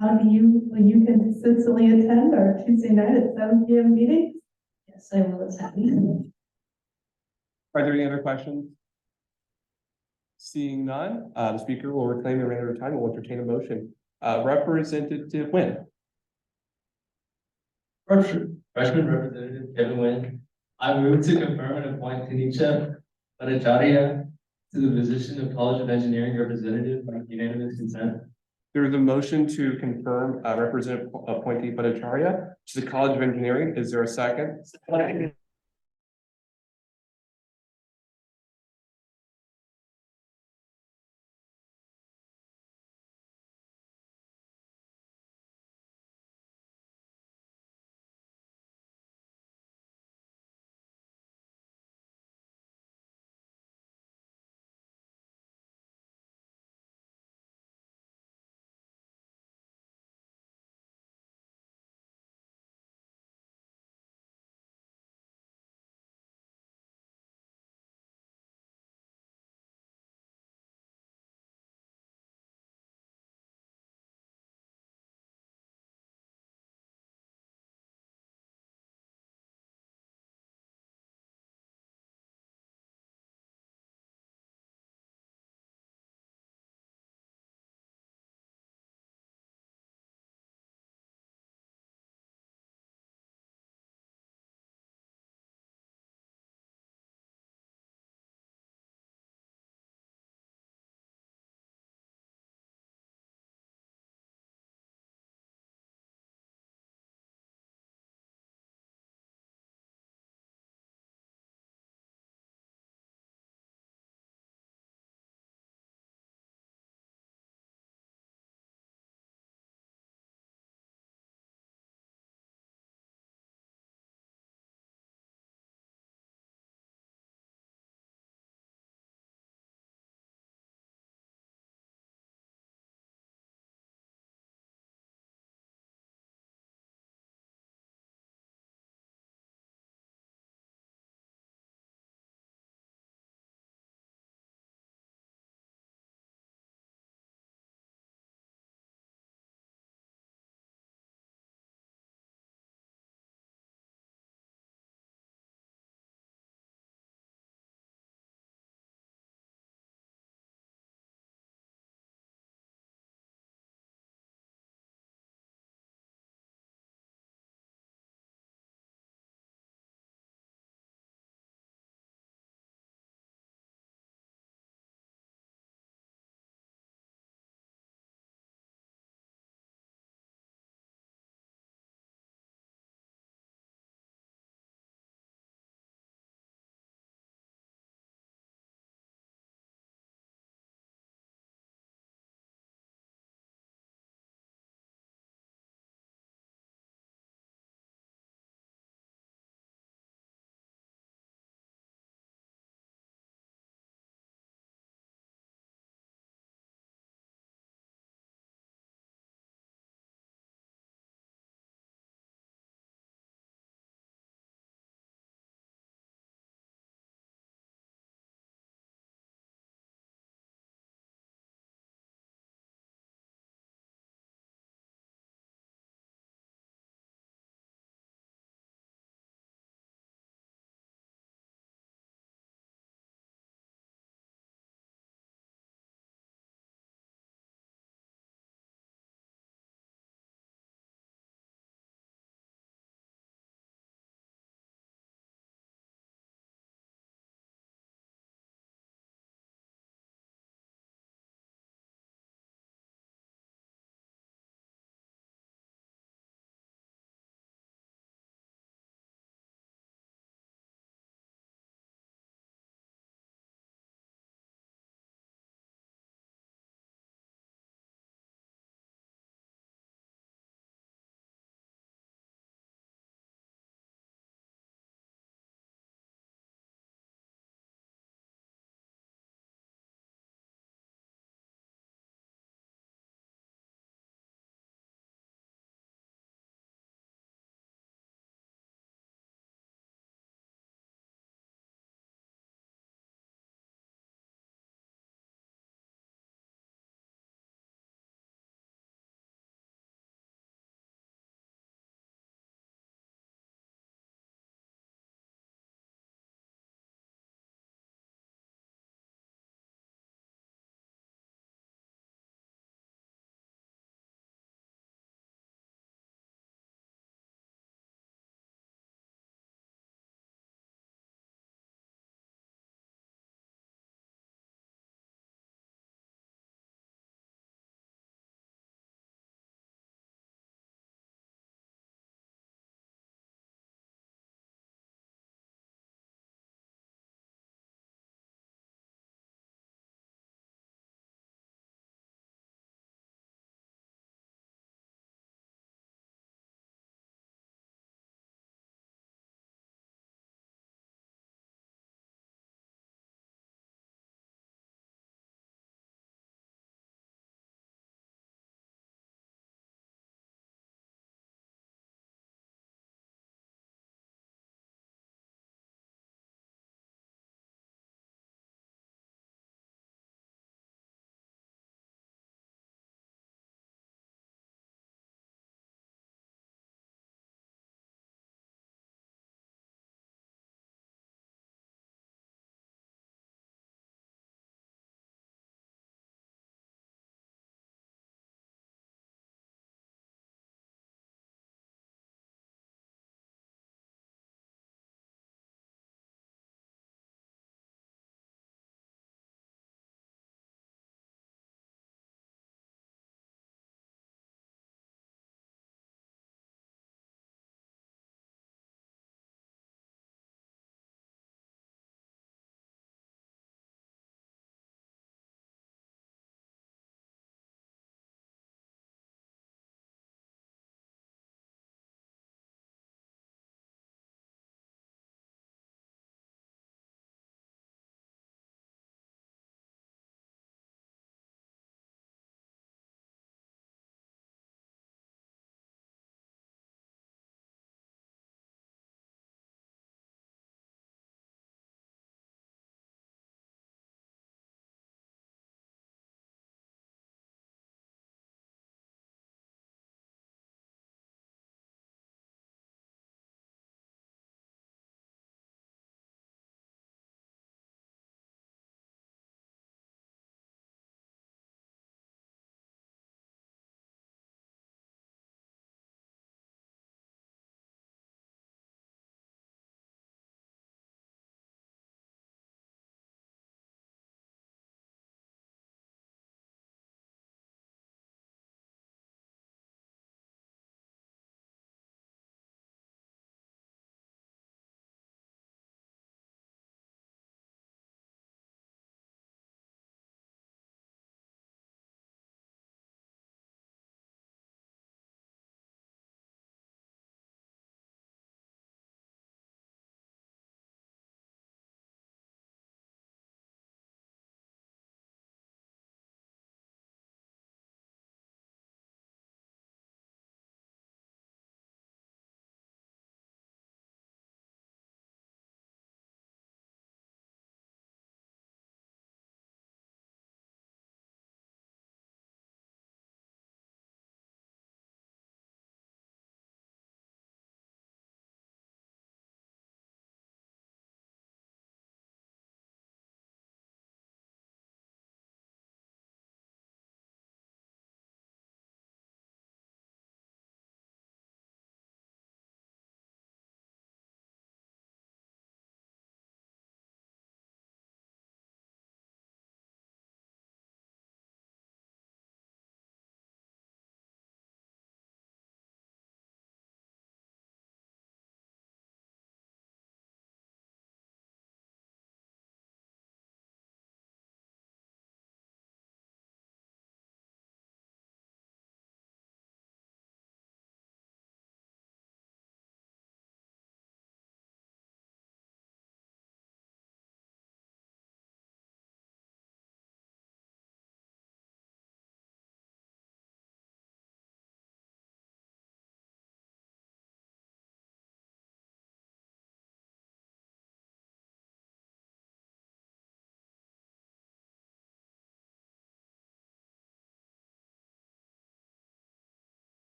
Speaker 17: Will you consistently attend our Tuesday night at 7 p.m. meetings?
Speaker 14: Yes, I will attend.
Speaker 1: Are there any other questions? Seeing none, the speaker will reclaim the remainder of time and will entertain a motion. Representative Nguyen.
Speaker 2: Freshman Representative Kevin Nguyen, I move to confirm and appoint Tanisha Bhattacharya to the position of College of Engineering Representative by unanimous consent.
Speaker 1: There is a motion to confirm Representative appointee Bhattacharya to the College of Engineering. Is there a second?